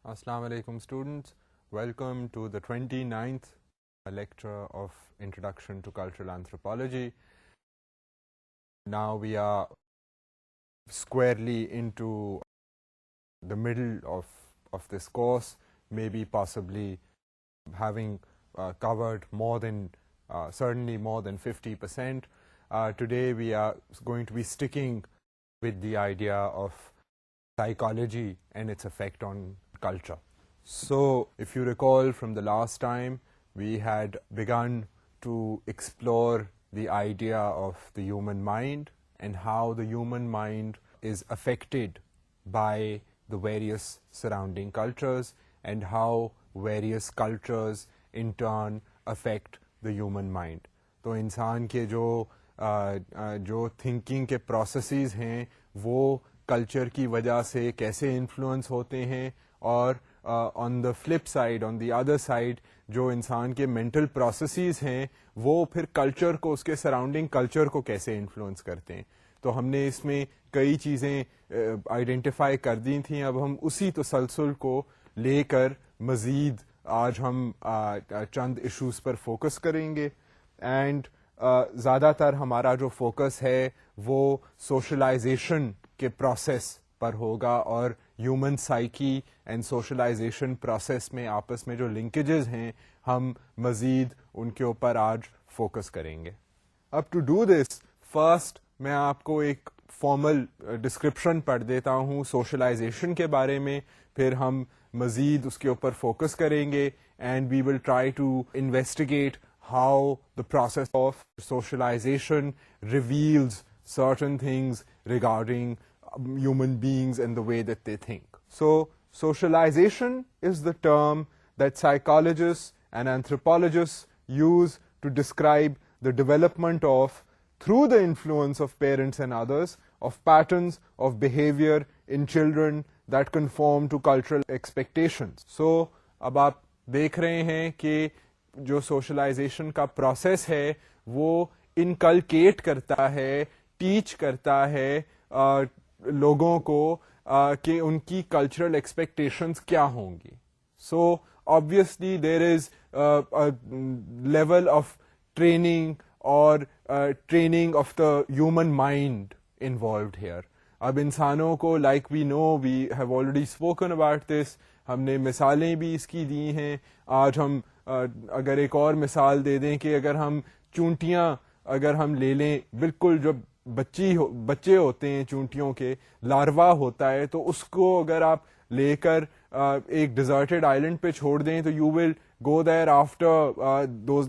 Assalamu alaikum students, welcome to the 29th lecture of Introduction to Cultural Anthropology. Now we are squarely into the middle of this course, maybe possibly having covered certainly more than 50%. Today we are going to be sticking with the idea of psychology and its effect on culture. So, if you recall from the last time, we had begun to explore the idea of the human mind and how the human mind is affected by the various surrounding cultures and how various cultures in turn affect the human mind. تو انسان کے جو thinking کے processes ہیں وہ culture کی وجہ سے کیسے انفلوئنس ہوتے ہیں، اور on the flip side, on the other side, جو انسان کے مینٹل پروسیسز ہیں وہ پھر کلچر کو، اس کے سراؤنڈنگ کلچر کو کیسے انفلوئنس کرتے ہیں. تو ہم نے اس میں کئی چیزیں آئیڈینٹیفائی کر دی تھیں. اب ہم اسی تسلسل کو لے کر مزید آج ہم چند ایشوز پر فوکس کریں گے، اینڈ زیادہ تر ہمارا جو فوکس ہے وہ سوشلائزیشن کے پروسیس پر ہوگا، اور human psyche and socialization process میں آپس میں جو لنکیجز ہیں ہم مزید ان کے اوپر آج فوکس کریں گے. اب ٹو ڈو دس، فرسٹ میں آپ کو ایک فارمل ڈسکرپشن پڑھ دیتا ہوں سوشلائزیشن کے بارے میں، پھر ہم مزید اس کے اوپر فوکس کریں گے، and we will try to investigate how the process of socialization reveals certain things regarding human beings and the way that they think. So, socialization is the term that psychologists and anthropologists use to describe the development of, through the influence of parents and others, of patterns of behavior in children that conform to cultural expectations. So, اب آپ دیکھ رہے ہیں کہ جو socialisation کا process ہے وہ انکلکیٹ کرتا ہے، ٹیچ کرتا ہے لوگوں کو کہ ان کی کلچرل ایکسپیکٹیشنز کیا ہوں گی. سو obviously there is a level of training or training of the human mind involved here. اب انسانوں کو like we know, we have already spoken about this, ہم نے مثالیں بھی اس کی دی ہیں. آج ہم اگر ایک اور مثال دے دیں کہ اگر ہم چونٹیاں اگر ہم لے لیں، بالکل جو بچے ہوتے ہیں چونٹیوں کے، لاروا ہوتا ہے، تو اس کو اگر آپ لے کر ایک ڈیزرٹڈ آئلینڈ پہ چھوڑ دیں تو you will go there after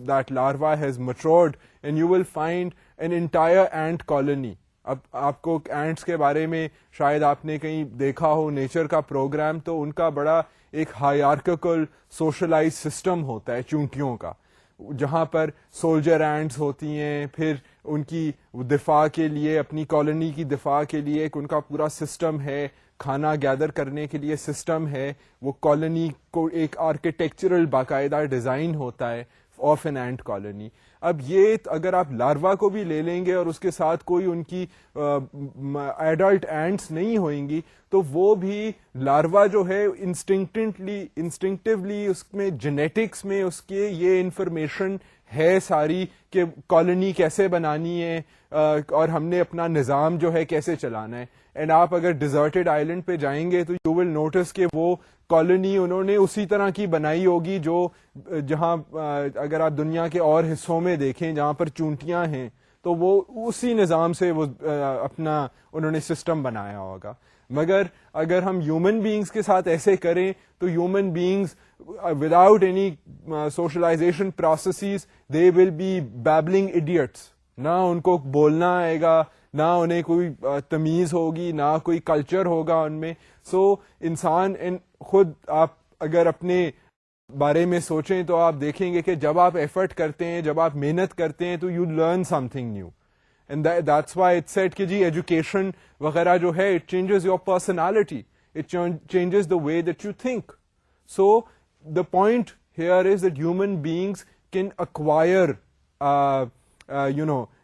that larva has matured and you will find an entire اینٹ کالونی. اب آپ کو اینٹس کے بارے میں شاید آپ نے کہیں دیکھا ہو نیچر کا پروگرام، تو ان کا بڑا ایک ہائرارکیکل سوشلائز سسٹم ہوتا ہے چونٹیوں کا، جہاں پر سولجر اینٹس ہوتی ہیں، پھر ان کی دفاع کے لیے، اپنی کالونی کی دفاع کے لیے ایک ان کا پورا سسٹم ہے، کھانا گیدر کرنے کے لیے سسٹم ہے. وہ کالونی کو ایک آرکیٹیکچرل باقاعدہ ڈیزائن ہوتا ہے آف این اینٹ کالونی. اب یہ اگر آپ لاروا کو بھی لے لیں گے اور اس کے ساتھ کوئی ان کی ایڈلٹ اینٹس نہیں ہوئیں گی، تو وہ بھی لاروا جو ہے انسٹنکٹیولی اس میں جینیٹکس میں اس کے یہ انفارمیشن ہے ساری کہ کالونی کیسے بنانی ہے اور ہم نے اپنا نظام جو ہے کیسے چلانا ہے. اینڈ آپ اگر ڈیزرٹڈ آئلینڈ پہ جائیں گے تو یو ول نوٹس کہ وہ کالونی انہوں نے اسی طرح کی بنائی ہوگی جو جہاں اگر آپ دنیا کے اور حصوں میں دیکھیں جہاں پر چونٹیاں ہیں تو وہ اسی نظام سے وہ اپنا انہوں نے سسٹم بنایا ہوگا. مگر اگر ہم ہیومن بینگز کے ساتھ ایسے کریں تو human beings without any socialization processes they will be babbling idiots. نہ ان کو بولنا آئے گا، نہ انہیں کوئی تمیز ہوگی، نہ کوئی کلچر ہوگا ان میں. سو انسان خود آپ اگر اپنے بارے میں سوچیں تو آپ دیکھیں گے کہ جب آپ ایفرٹ کرتے ہیں، جب آپ محنت کرتے ہیں تو you learn some thing new. And that's why it said کہ جی ایجوکیشن وغیرہ جو ہے it changes your personality, it changes the way that you think. So the point here is that human beings can acquire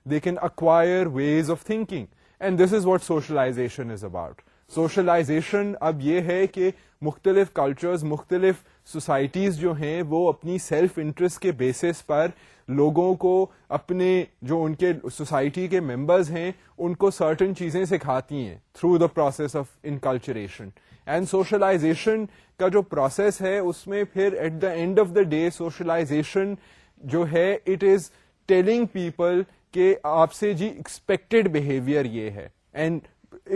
they can acquire ways of thinking, and this is what socialization is about. Socialization اب یہ ہے کہ مختلف cultures, مختلف societies جو ہیں وہ اپنی سیلف انٹرسٹ کے بیسس پر لوگوں کو اپنے جو ان کے سوسائٹی کے ممبرز ہیں ان کو سرٹن چیزیں سکھاتی ہیں through the process of enculturation. And socialization کا جو پروسیس ہے اس میں پھر at the end of the day socialization جو ہے اٹ از ٹیلنگ پیپل کہ آپ سے جی ایکسپیکٹڈ بہیویئر یہ ہے. And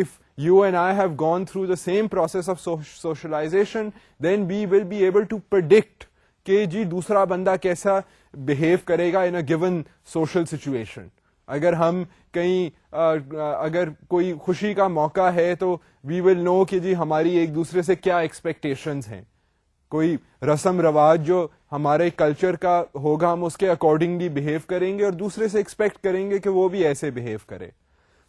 if you and I have gone through the same process of socialization, then we will be able to predict کہ جی دوسرا بندہ کیسا بہیو کرے گا in a given social situation. اگر ہم کہیں اگر کوئی خوشی کا موقع ہے تو we will know کہ جی ہماری ایک دوسرے سے کیا ایکسپیکٹیشنز ہیں. کوئی رسم رواج جو ہمارے کلچر کا ہوگا ہم اس کے اکارڈنگلی بہیو کریں گے اور دوسرے سے ایکسپیکٹ کریں گے کہ وہ بھی ایسے بہیو کرے.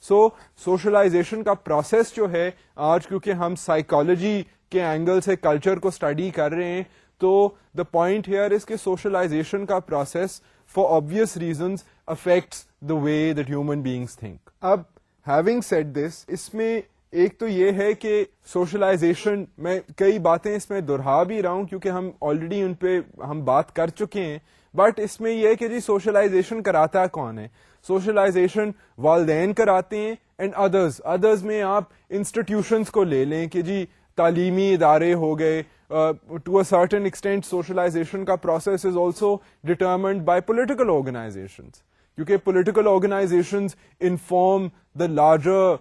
سو سوشلائزیشن کا پروسیس جو ہے آج کیونکہ ہم سائیکالوجی کے اینگل سے کلچر کو اسٹڈی کر رہے ہیں تو دا پوائنٹ ہیئر از کہ سوشلائزیشن کا process for obvious reasons affects the way that human beings think. اب ہیونگ سیڈ دس، اس میں ایک تو یہ ہے کہ سوشلائزیشن میں کئی باتیں اس میں دہرا بھی رہا ہوں کیونکہ ہم آلریڈی ان پہ ہم بات کر چکے ہیں، بٹ اس میں یہ کہ جی سوشلائزیشن کراتا کون ہے. سوشلائزیشن والدین کراتے ہیں اینڈ ادرز میں آپ انسٹیٹیوشنس کو لے لیں کہ جی تعلیمی ادارے ہو گئے. To a certain extent socialization کا process is also determined by political organizations کیونکہ political organizations inform the larger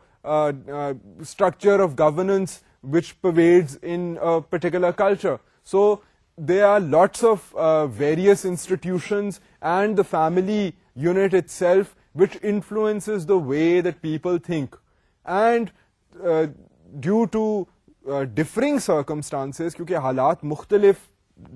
structure of governance which pervades in a particular culture. So there are lots of various institutions and the family unit itself which influences the way that people think. And due to differing circumstances, کیونکہ حالات مختلف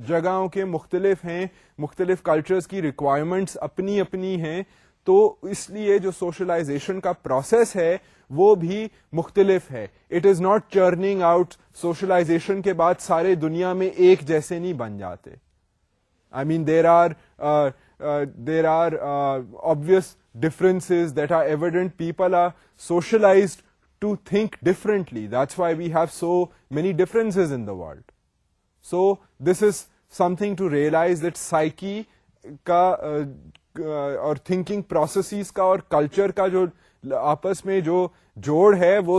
جگہوں کے مختلف ہیں، مختلف cultures کی requirements اپنی اپنی ہیں، تو اس لیے جو سوشلائزیشن کا پروسیس ہے وہ بھی مختلف ہے. It is not churning out. Socialization کے بعد سارے دنیا میں ایک جیسے نہیں بن جاتے. I mean there are obvious differences that are evident. People are socialized to think differently. That's why we have so many differences in the world. So this is something to realize that psyche کا اور thinking processes کا اور culture کا جو آپس میں جو جوڑ ہے وہ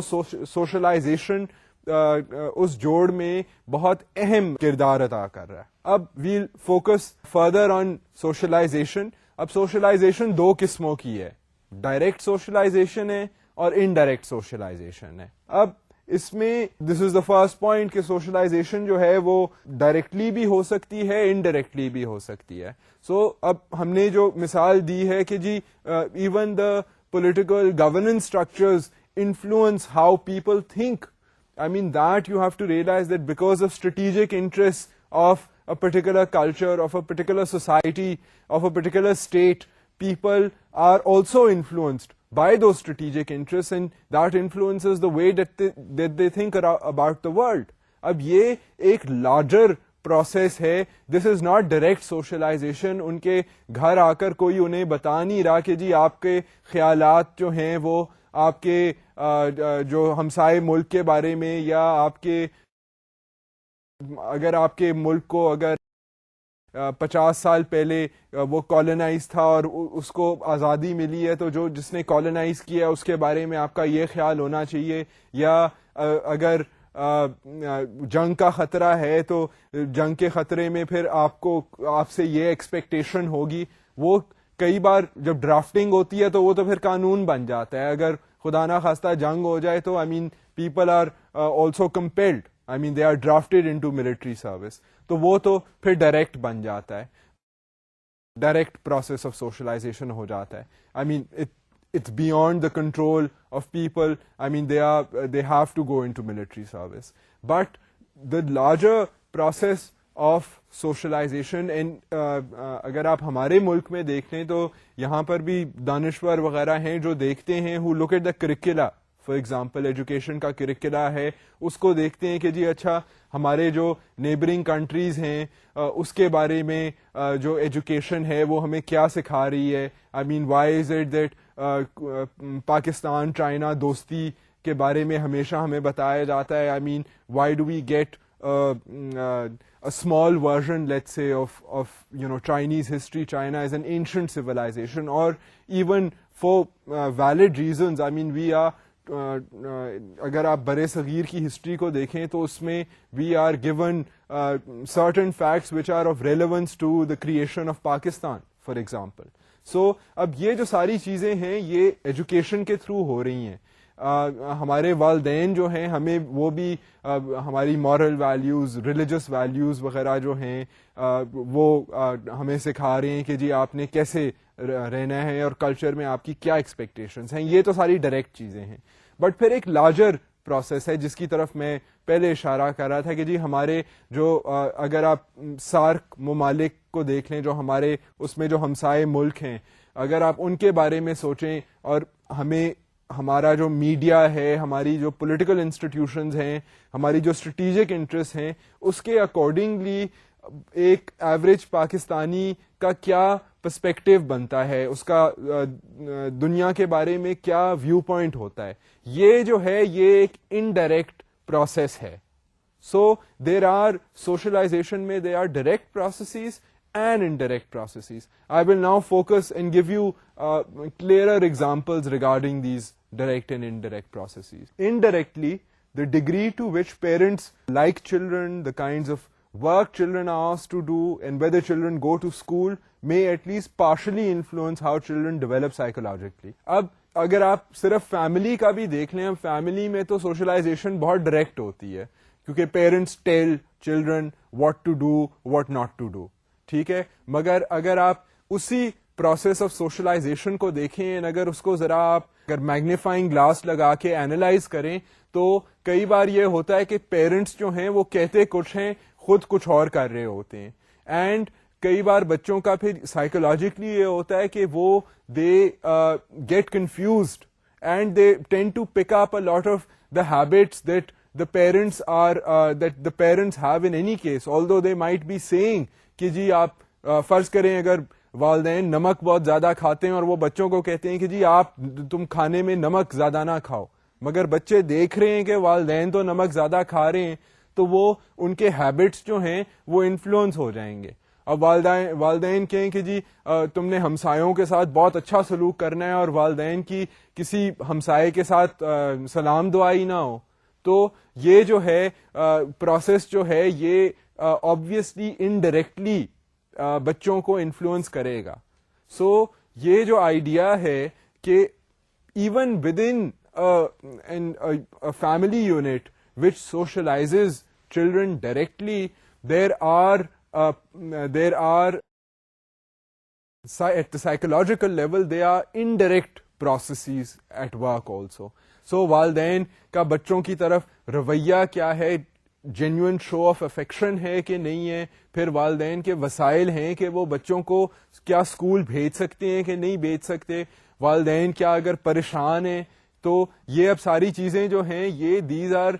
سوشلائزیشن اس جوڑ میں بہت اہم کردار ادا کر رہا ہے. اب we'll focus further on socialization. اب سوشلائزیشن دو قسموں کی ہے، ڈائریکٹ سوشلائزیشن ہے اور انڈائریکٹ سوشلائزیشن ہے. اب اس میں دس از دا فرسٹ پوائنٹ کہ سوشلائزیشن جو ہے وہ ڈائریکٹلی بھی ہو سکتی ہے، انڈائریکٹلی بھی ہو سکتی ہے. سو اب ہم نے جو مثال دی ہے کہ جی even the political governance structures influence how people think. I mean that you have to realize that because of strategic interests of a particular culture, of a particular society, of a particular state, people are also influenced by those strategic interests and that influences the way that they think about the world. اب یہ ایک larger process ہے. دس is not direct socialisation. ان کے گھر آ کر کوئی انہیں بتا نہیں رہا کہ جی آپ کے خیالات جو ہیں وہ آپ کے جو ہمسائے ملک کے بارے میں یا آپ کے اگر آپ کے ملک کو اگر 50 سال پہلے وہ کالونائز تھا اور اس کو آزادی ملی ہے تو جو جس نے کالونائز کیا اس کے بارے میں آپ کا یہ خیال ہونا چاہیے. یا اگر جنگ کا خطرہ ہے تو جنگ کے خطرے میں پھر آپ سے یہ ایکسپیکٹیشن ہوگی. وہ کئی بار جب ڈرافٹنگ ہوتی ہے تو وہ تو پھر قانون بن جاتا ہے. اگر خدا نہ خواستہ جنگ ہو جائے تو people are also compelled, they are drafted into military service. تو وہ تو پھر ڈائریکٹ بن جاتا ہے، ڈائریکٹ پروسیس آف سوشلائزیشن ہو جاتا ہے. It's beyond the control of people. They have to go into military service. But the larger process of socialization and اگر آپ ہمارے ملک میں دیکھیں تو یہاں پر بھی دانشور وغیرہ ہیں جو دیکھتے ہیں who look at the curricula. For example education کا کریکولا ہے، اس کو دیکھتے ہیں کہ جی اچھا ہمارے جو نیبرنگ کنٹریز ہیں اس کے بارے میں جو ایجوکیشن ہے وہ ہمیں کیا سکھا رہی ہے. Why is it that Pakistan China دوستی کے بارے میں ہمیشہ ہمیں بتایا جاتا ہے. I mean why do we get a small version, let's say, of Chinese history. China is an ancient civilization, or even for valid reasons. I mean, we are اگر آپ برِ صغیر کی ہسٹری کو دیکھیں تو اس میں we are given certain facts which are of relevance to the creation of Pakistan, for example. So اب یہ جو ساری چیزیں ہیں یہ ایجوکیشن کے تھرو ہو رہی ہیں. ہمارے والدین جو ہیں ہمیں وہ بھی ہماری مورل ویلیوز, ریلیجس ویلیوز وغیرہ جو ہیں وہ ہمیں سکھا رہے ہیں کہ جی آپ نے کیسے رہنا ہے اور کلچر میں آپ کی کیا ایکسپیکٹیشنز ہیں. یہ تو ساری ڈائریکٹ چیزیں ہیں. بٹ پھر ایک لارجر پروسیس ہے جس کی طرف میں پہلے اشارہ کر رہا تھا کہ جی ہمارے جو اگر آپ سارک ممالک کو دیکھ لیں جو ہمارے اس میں جو ہمسائے ملک ہیں, اگر آپ ان کے بارے میں سوچیں اور ہمیں ہمارا جو میڈیا ہے, ہماری جو پولیٹیکل انسٹیٹیوشنز ہیں, ہماری جو اسٹریٹجک انٹرسٹ ہیں, اس کے اکارڈنگلی ایک ایوریج پاکستانی کا کیا پرسپیکٹو بنتا ہے, اس کا دنیا کے بارے میں کیا ویو پوائنٹ ہوتا ہے, یہ جو ہے یہ ایک انڈائریکٹ پروسیس ہے. سو دیر آر سوشلائزیشن میں they are direct processes and indirect processes. I will now focus and give you clearer examples regarding these direct and indirect processes. Indirectly, the degree to which parents like children, the kinds of work children are asked to do, and whether children go to school may at least partially influence how children develop psychologically. اب اگر آپ صرف family کا بھی دیکھ لیں, family میں تو سوشلائزیشن بہت ڈائریکٹ ہوتی ہے کیونکہ parents tell children what to do what not to do. ٹھیک ہے, مگر اگر آپ اسی پروسیس آف سوشلائزیشن کو دیکھیں, اگر اس کو ذرا آپ اگر میگنیفائنگ گلاس لگا کے اینالائز کریں تو کئی بار یہ ہوتا ہے کہ پیرنٹس جو ہیں وہ کہتے کچھ ہیں, خود کچھ اور کر رہے ہوتے ہیں. اینڈ کئی بار بچوں کا پھر سائیکولوجیکلی یہ ہوتا ہے کہ وہ they get confused and they tend to pick up a lot of the habits that the parents have in any case, although they might be saying کہ جی آپ فرض کریں اگر والدین نمک بہت زیادہ کھاتے ہیں اور وہ بچوں کو کہتے ہیں کہ جی آپ تم کھانے میں نمک زیادہ نہ کھاؤ, مگر بچے دیکھ رہے ہیں کہ والدین تو نمک زیادہ کھا رہے ہیں, تو وہ ان کے ہیبٹس جو ہیں وہ انفلوئنس ہو جائیں گے. اب والدین کہیں کہ جی تم نے ہمسایوں کے ساتھ بہت اچھا سلوک کرنا ہے اور والدین کی کسی ہمسائے کے ساتھ سلام دعائی نہ ہو, تو یہ جو ہے پروسیس جو ہے یہ obviously indirectly بچوں کو انفلوئنس کرے گا. سو یہ جو آئیڈیا ہے کہ even within family unit which socializes children directly, there are at the psychological level they are indirect processes at work also. سو والدین کا بچوں کی طرف رویہ کیا ہے, جینوئن شو آف افیکشن ہے کہ نہیں ہے, پھر والدین کے وسائل ہیں کہ وہ بچوں کو کیا اسکول بھیج سکتے ہیں کہ نہیں بھیج سکتے, والدین کیا اگر پریشان ہیں تو یہ اب ساری چیزیں جو ہیں یہ دیز آر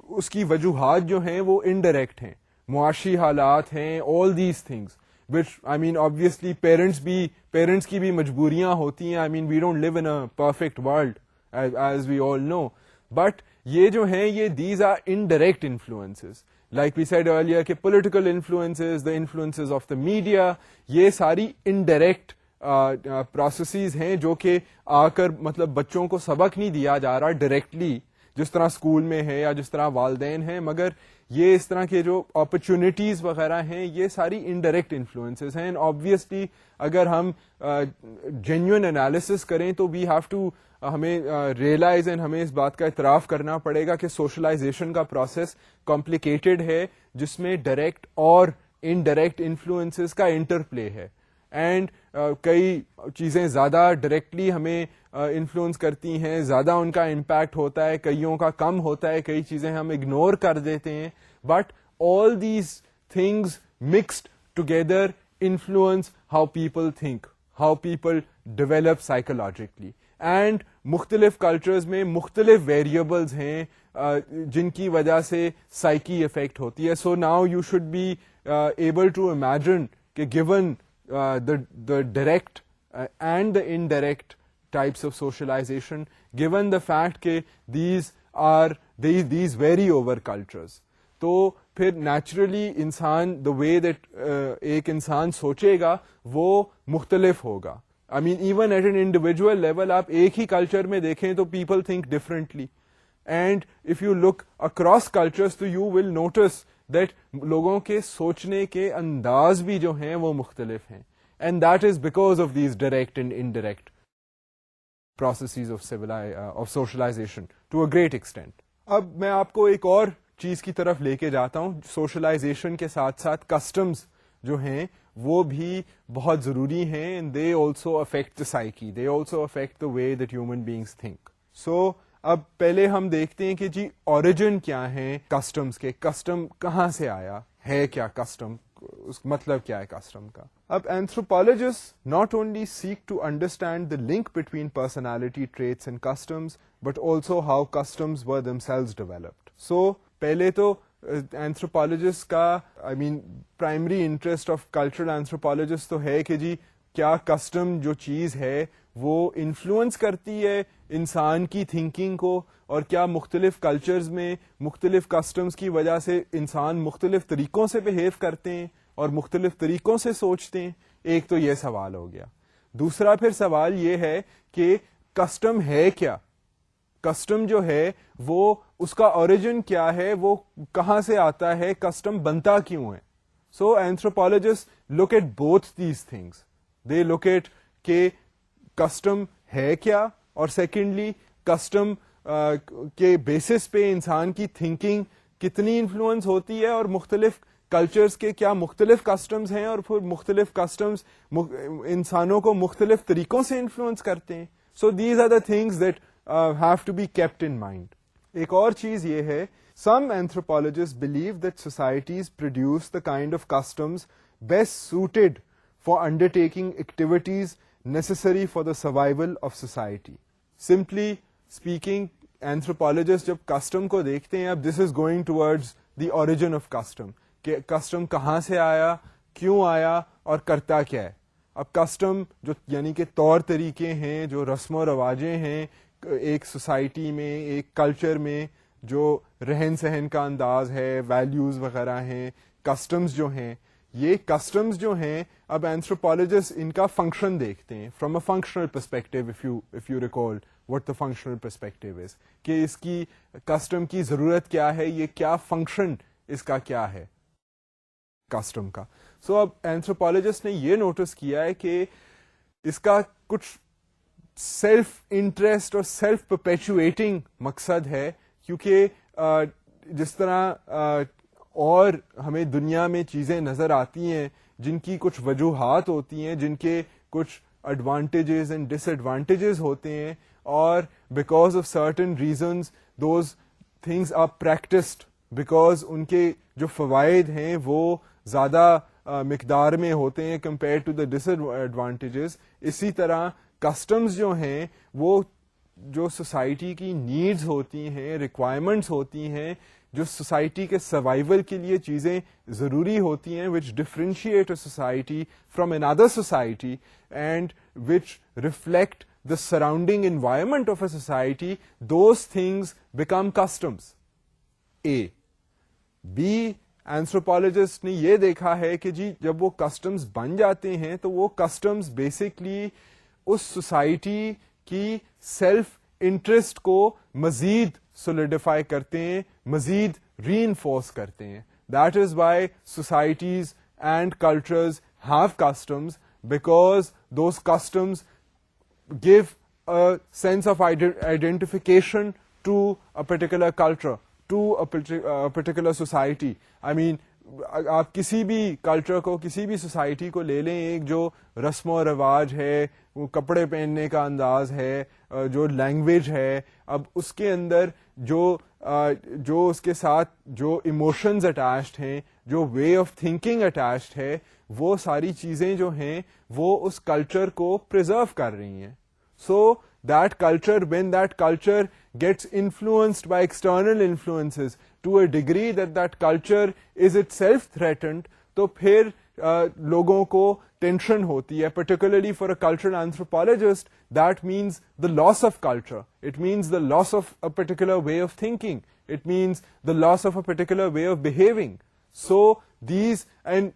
اس کی وجوہات جو ہیں وہ انڈائریکٹ ہیں, معاشی حالات ہیں, all these things which I mean obviously parents کی بھی مجبوریاں ہوتی ہیں. I mean we don't live in a perfect world as we all know, but یہ جو ہیں یہ these are indirect influences, like we said earlier کہ political influences, the influences of the media, یہ ساری indirect processes ہیں جو کہ آ کر مطلب بچوں کو سبق نہیں دیا جا رہا ڈائریکٹلی جس طرح اسکول میں ہے یا جس طرح والدین ہیں, مگر یہ اس طرح کے جو اپرچونٹیز وغیرہ ہیں یہ ساری انڈائریکٹ انفلوئنسز ہیں. آبویسلی اگر ہم جینوئن انالیسس کریں تو وی ہیو ٹو ہمیں ریئلائز اینڈ ہمیں اس بات کا اعتراف کرنا پڑے گا کہ سوشلائزیشن کا پروسیس کمپلیکیٹڈ ہے جس میں ڈائریکٹ اور انڈائریکٹ انفلوئنسز کا انٹرپلے ہے. اینڈ کئی چیزیں زیادہ ڈائریکٹلی ہمیں انفلوئنس کرتی ہیں, زیادہ ان کا امپیکٹ ہوتا ہے, کئیوں کا کم ہوتا ہے, کئی چیزیں ہم اگنور کر دیتے ہیں, but all these things mixed together influence how people think, how people develop psychologically. And مختلف کلچرز میں مختلف ویریبلز ہیں جن کی وجہ سے سائیکی افیکٹ ہوتی ہے. So now you should be able to imagine کہ given the direct and the indirect types of socialization, given the fact کہ these vary over cultures. تو پھر نیچرلی انسان the way that ایک انسان سوچے گا وہ مختلف ہوگا. I mean even at an individual level آپ ایک ہی کلچر میں دیکھیں تو people think differently. And if you look across cultures تو you will notice that لوگوں کے سوچنے کے انداز بھی جو ہیں وہ مختلف ہیں. And that is because of these direct and indirect processes of socialization to a great extent. اب میں آپ کو ایک اور چیز کی طرف لے کے جاتا ہوں. سوشلائزیشن کے ساتھ ساتھ کسٹمز جو ہیں وہ بھی بہت ضروری ہیں. and they also affect the psyche, they also affect the way that human beings think. So اب پہلے ہم دیکھتے ہیں کہ جی اوریجن کیا ہیں کسٹمز کے, کسٹم کہاں سے آیا ہے, کیا کسٹم, اس مطلب کیا ہے کسٹم کا. اب anthropologist not only seek to understand the link between personality traits and customs but also how customs were themselves developed. So پہلے تو اینتھروپالوجسٹ کا primary interest of cultural anthropologist تو ہے کہ جی کیا کسٹم جو چیز ہے وہ انفلوئنس کرتی ہے انسان کی تھنکنگ کو, اور کیا مختلف کلچرز میں مختلف کسٹمز کی وجہ سے انسان مختلف طریقوں سے بہیو کرتے ہیں اور مختلف طریقوں سے سوچتے ہیں. ایک تو یہ سوال ہو گیا. دوسرا پھر سوال یہ ہے کہ کسٹم ہے کیا, کسٹم جو ہے وہ اس کا اوریجن کیا ہے, وہ کہاں سے آتا ہے, کسٹم بنتا کیوں ہے. So anthropologist look at both these things. They look at کہ کسٹم ہے کیا, اور سیکنڈلی کسٹم کے بیسس پہ انسان کی تھنکنگ کتنی انفلوئنس ہوتی ہے, اور مختلف کلچرز کے کیا مختلف کسٹمز ہیں, اور پھر مختلف کسٹمز انسانوں کو مختلف طریقوں سے انفلوئنس کرتے ہیں. So these are the things that have to be kept in mind. ایک اور چیز یہ ہے, some anthropologists believe that societies produce the kind of customs best suited for undertaking activities necessary for the survival of society. Simply speaking, anthropologists جب custom کو دیکھتے ہیں, اب this is going towards the origin of custom, کہ custom کہاں سے آیا, کیوں آیا, اور کرتا کیا ہے. اب custom جو یعنی کہ طور طریقے ہیں, جو رسم و رواجیں ہیں ایک سوسائٹی میں, ایک کلچر میں, جو رہن سہن کا انداز ہے, ویلیوز وغیرہ ہیں, کسٹمز جو ہیں, یہ کسٹمز جو ہیں اب اینتھروپالوجسٹ ان کا فنکشن دیکھتے ہیں from a functional perspective. If you recall what the functional perspective is, کہ اس کی کسٹم کی ضرورت کیا ہے, یہ کیا فنکشن اس کا کیا ہے کسٹم کا. سو اب اینتھروپالوجسٹ نے یہ نوٹس کیا ہے کہ اس کا کچھ سیلف انٹرسٹ اور سیلف پرپیچویٹنگ مقصد ہے, کیونکہ جس طرح اور ہمیں دنیا میں چیزیں نظر آتی ہیں جن کی کچھ وجوہات ہوتی ہیں, جن کے کچھ ایڈوانٹیجز اینڈ ڈس ایڈوانٹیجز ہوتے ہیں, اور because of certain reasons those things are practised, because ان کے جو فوائد ہیں وہ زیادہ مقدار میں ہوتے ہیں کمپیئر ٹو دا ڈس ایڈوانٹیجز. اسی طرح کسٹمز جو ہیں وہ جو سوسائٹی کی نیڈز ہوتی ہیں, ریکوائرمنٹس ہوتی ہیں, جو سوسائٹی کے سروائیول کے لیے چیزیں ضروری ہوتی ہیں, which differentiate a society from another society and which reflect the surrounding environment of a society, those things become customs. A. B. Anthropologist نے یہ دیکھا ہے کہ جی جب وہ کسٹمز بن جاتے ہیں تو وہ کسٹمز بیسکلی اس سوسائٹی کی سیلف انٹرسٹ کو مزید سولیڈیفائی کرتے ہیں, مزید ری انفورس کرتے ہیں. That is why societies and cultures have customs, because those customs give a sense of identification to a particular culture, to a particular society. I mean, آپ کسی بھی کلچر کو, کسی بھی سوسائٹی کو لے لیں, ایک جو رسم و رواج ہے, وہ کپڑے پہننے کا انداز ہے, جو لینگویج ہے, اب اس کے اندر جو اس کے ساتھ جو ایموشنز اٹیچڈ ہیں, جو وے آف تھنکنگ اٹیچڈ ہے, وہ ساری چیزیں جو ہیں وہ اس کلچر کو پرزرو کر رہی ہیں. So that culture, when that culture gets influenced by external influences to a degree that culture is itself threatened, تو پھر لوگوں کو ٹینشن ہوتی ہے, particularly for a cultural anthropologist, that means the loss of culture, it means the loss of a particular way of thinking, it means the loss of a particular way of behaving. So these, and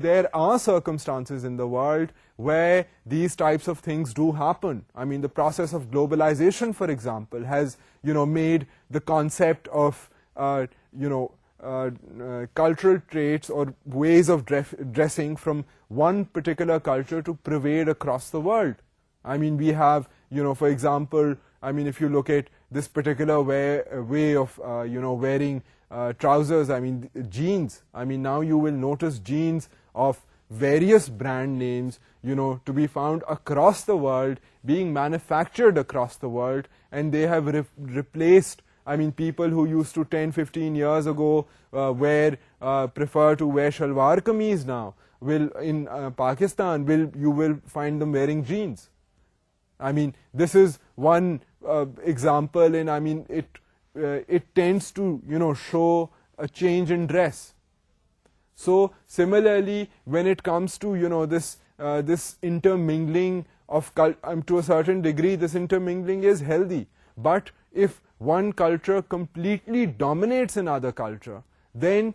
there are circumstances in the world where these types of things do happen. I mean, the process of globalization, for example, has, made the concept of, cultural traits or ways of dressing from one particular culture to pervade across the world. I mean, we have, for example, I mean, if you look at this particular way of, wearing trousers, I mean, jeans. I mean, now you will notice jeans of various brand names, to be found across the world, being manufactured across the world, and they have replaced, I mean, people who used to 10-15 years ago prefer to wear shalwar kameez now, will in Pakistan, you will find them wearing jeans. I mean, this is one example, and I mean, it tends to, show a change in dress. So similarly, when it comes to, this intermingling of to a certain degree, this intermingling is healthy. But if one culture completely dominates another culture, then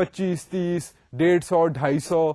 25, 30, 150, 250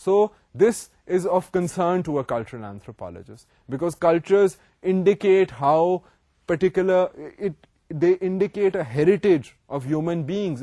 So this is of concern to a cultural anthropologist, because cultures indicate how particular they indicate a heritage of human beings.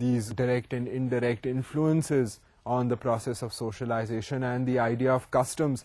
these direct and indirect influences on the process of socialization and the idea of customs.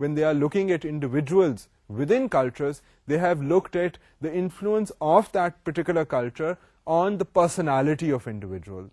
when they are looking at individuals within cultures, they have looked at the influence of that particular culture on the personality of individuals.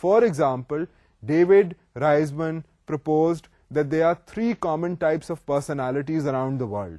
For example, David Reisman proposed that there are 3 common types of personalities around the world.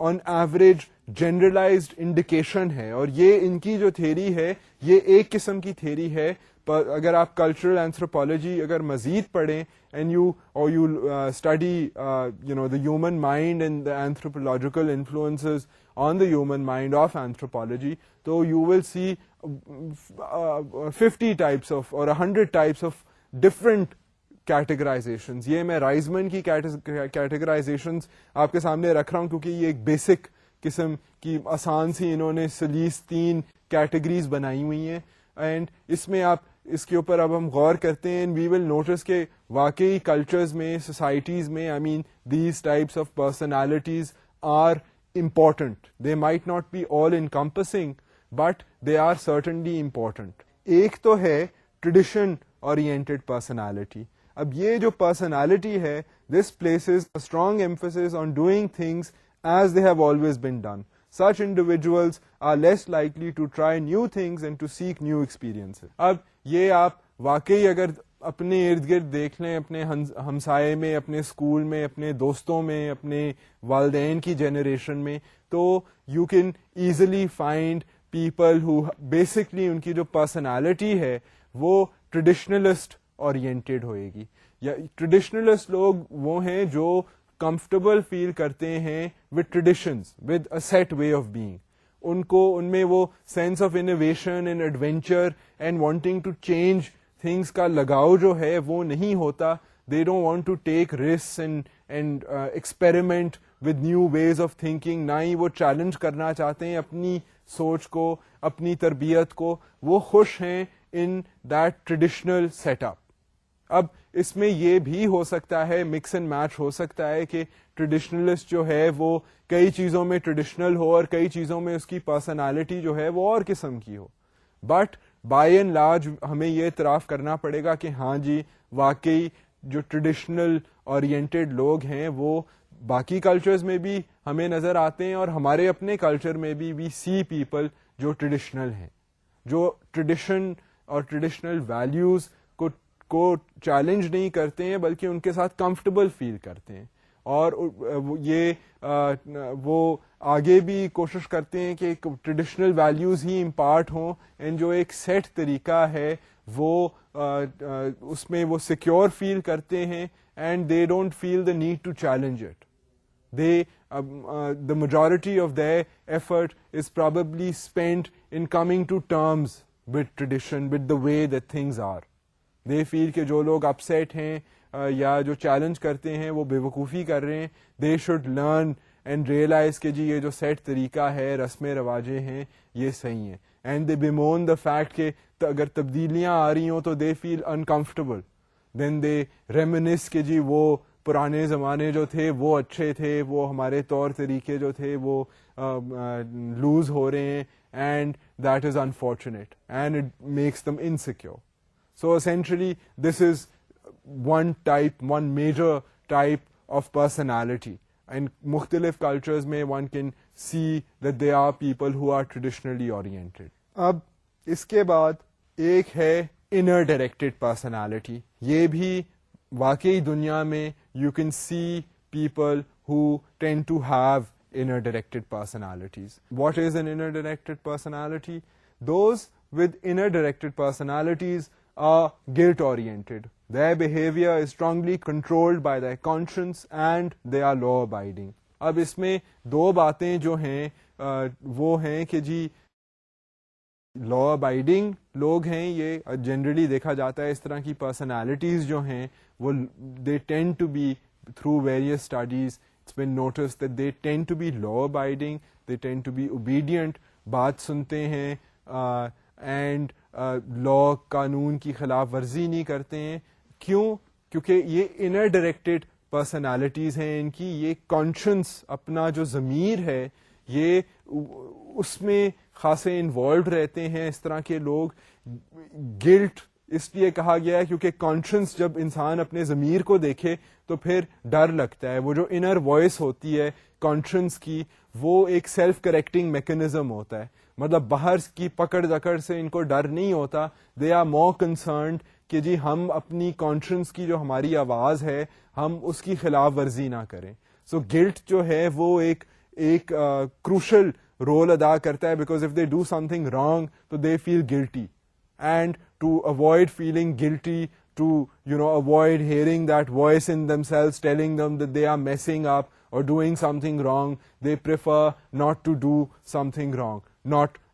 On average generalized indication ہے, اور یہ ان کی جو theory ہے یہ ایک قسم کی تھیری ہے. پر اگر آپ کلچرل اینتھروپالوجی اگر مزید پڑھیں and you study the human mind and the anthropological influences on the human mind of anthropology, so you will see 50 types of or 100 types of different categorizations. یہ میں رائزمن کی categorizations آپ کے سامنے رکھ رہا ہوں کیونکہ یہ ایک بیسک قسم کی آسان سی انہوں نے سلیس 3 کیٹیگریز بنائی ہوئی ہیں, اینڈ اس میں آپ اس کے اوپر اب ہم غور کرتے ہیں, وی ول نوٹس کہ واقعی کلچرز میں, سوسائٹیز میں, I mean these types of personalities are important. They might not be all encompassing but they are certainly important. ایک تو ہے ٹریڈیشن اورینٹیڈ پرسنالٹی. اب یہ جو پرسنالٹی ہے, دس places a strong emphasis on doing things as they have always been done. Such individuals are less likely to try new things and to seek new experiences. اب یہ آپ واقعی اگر اپنے ارد گرد دیکھ لیں, اپنے ہمسائے میں, اپنے اسکول میں, اپنے دوستوں میں, اپنے والدین کی جنریشن میں, تو you can easily find people who basically ان کی جو پرسنالٹی ہے وہ ٹریڈیشنلسٹ اورینٹیڈ ہوئے گی. یا ٹریڈیشنلسٹ لوگ وہ ہیں جو کمفرٹیبل فیل کرتے ہیں with traditions, with a set way of being. ان میں وہ sense of innovation and adventure and wanting to change things کا لگاؤ جو ہے وہ نہیں ہوتا. They don't want to take risk and experiment with new ways of thinking. نہ ہی وہ چیلنج کرنا چاہتے ہیں اپنی سوچ کو, اپنی تربیت کو. وہ خوش ہیں in that traditional setup. اب اس میں یہ بھی ہو سکتا ہے, مکس اینڈ میچ ہو سکتا ہے کہ ٹریڈیشنلسٹ جو ہے وہ کئی چیزوں میں ٹریڈیشنل ہو اور کئی چیزوں میں اس کی پرسنالٹی جو ہے وہ اور قسم کی ہو. بٹ بائی اینڈ لارج ہمیں یہ اعتراف کرنا پڑے گا کہ ہاں جی واقعی جو ٹریڈیشنل اورینٹیڈ لوگ ہیں وہ باقی کلچرز میں بھی ہمیں نظر آتے ہیں, اور ہمارے اپنے کلچر میں بھی وی سی پیپل جو ٹریڈیشنل ہیں, جو ٹریڈیشن اور ٹریڈیشنل ویلیوز کو چیلنج نہیں کرتے ہیں بلکہ ان کے ساتھ کمفرٹیبل فیل کرتے ہیں, اور وہ آگے بھی کوشش کرتے ہیں کہ ٹریڈیشنل ویلیوز ہی امپارٹ ہوں, اینڈ جو ایک سیٹ طریقہ ہے وہ اس میں وہ سیکیور فیل کرتے ہیں, and they don't feel the need to challenge it. The majority of their effort is probably spent in coming to terms with tradition, with the way that things are. They feel کہ جو لوگ upset ہیں یا جو challenge کرتے ہیں وہ بے وقوفی کر رہے ہیں. They should learn and realize کہ جی یہ جو سیٹ طریقہ ہے, رسمیں رواجیں ہیں, یہ صحیح ہیں. And they bemoan the fact کہ اگر تبدیلیاں آ رہی ہوں تو they feel uncomfortable. Then they reminisce کہ جی وہ پرانے زمانے جو تھے وہ اچھے تھے, وہ ہمارے طور طریقے جو تھے وہ لوز ہو رہے ہیں, and that is unfortunate and it makes them insecure. So essentially this is one major type of personality, and مختلف cultures میں one can see that there are people who are traditionally oriented. اب اس کے بعد ایک ہے inner directed personality. یہ بھی واقعی دنیا میں you can see people who tend to have inner directed personalities. What is an inner directed personality? Those with inner directed personalities are guilt oriented. Their behavior is strongly controlled by their conscience and they are law abiding. اب اس میں دو باتیں جو ہیں وہ ہیں کہ جی law abiding لوگ ہیں, یہ جنرلی دیکھا جاتا ہے اس طرح کی پرسنالٹیز جو ہیں وہ they tend to be, through various studies it's been noticed that they tend to be law abiding, they tend to be obedient, بات سنتے ہیں اینڈ لا قانون کی خلاف ورزی نہیں کرتے ہیں. کیوں؟ کیونکہ یہ انر ڈائریکٹڈ پرسنالٹیز ہیں ان کی, یہ کانشنس اپنا جو ضمیر ہے یہ اس میں خاصے انوالوڈ رہتے ہیں. اس طرح کے لوگ گلٹ اس لیے کہا گیا ہے کیونکہ کانشنس جب انسان اپنے ضمیر کو دیکھے تو پھر ڈر لگتا ہے. وہ جو انر وائس ہوتی ہے کانشنس کی وہ ایک سیلف کریکٹنگ میکینزم ہوتا ہے, مطلب باہر کی پکڑ دکڑ سے ان کو ڈر نہیں ہوتا. دے آر مور کنسرنڈ کہ جی ہم اپنی کانشنس کی جو ہماری آواز ہے ہم اس کی خلاف ورزی نہ کریں. سو گلٹ جو ہے وہ ایک ایک کروشل رول ادا کرتا ہے, because if they do something wrong تو they feel guilty, and to avoid feeling guilty, to avoid hearing that voice in themselves telling them that they are messing up or doing something wrong, they prefer not to do something wrong.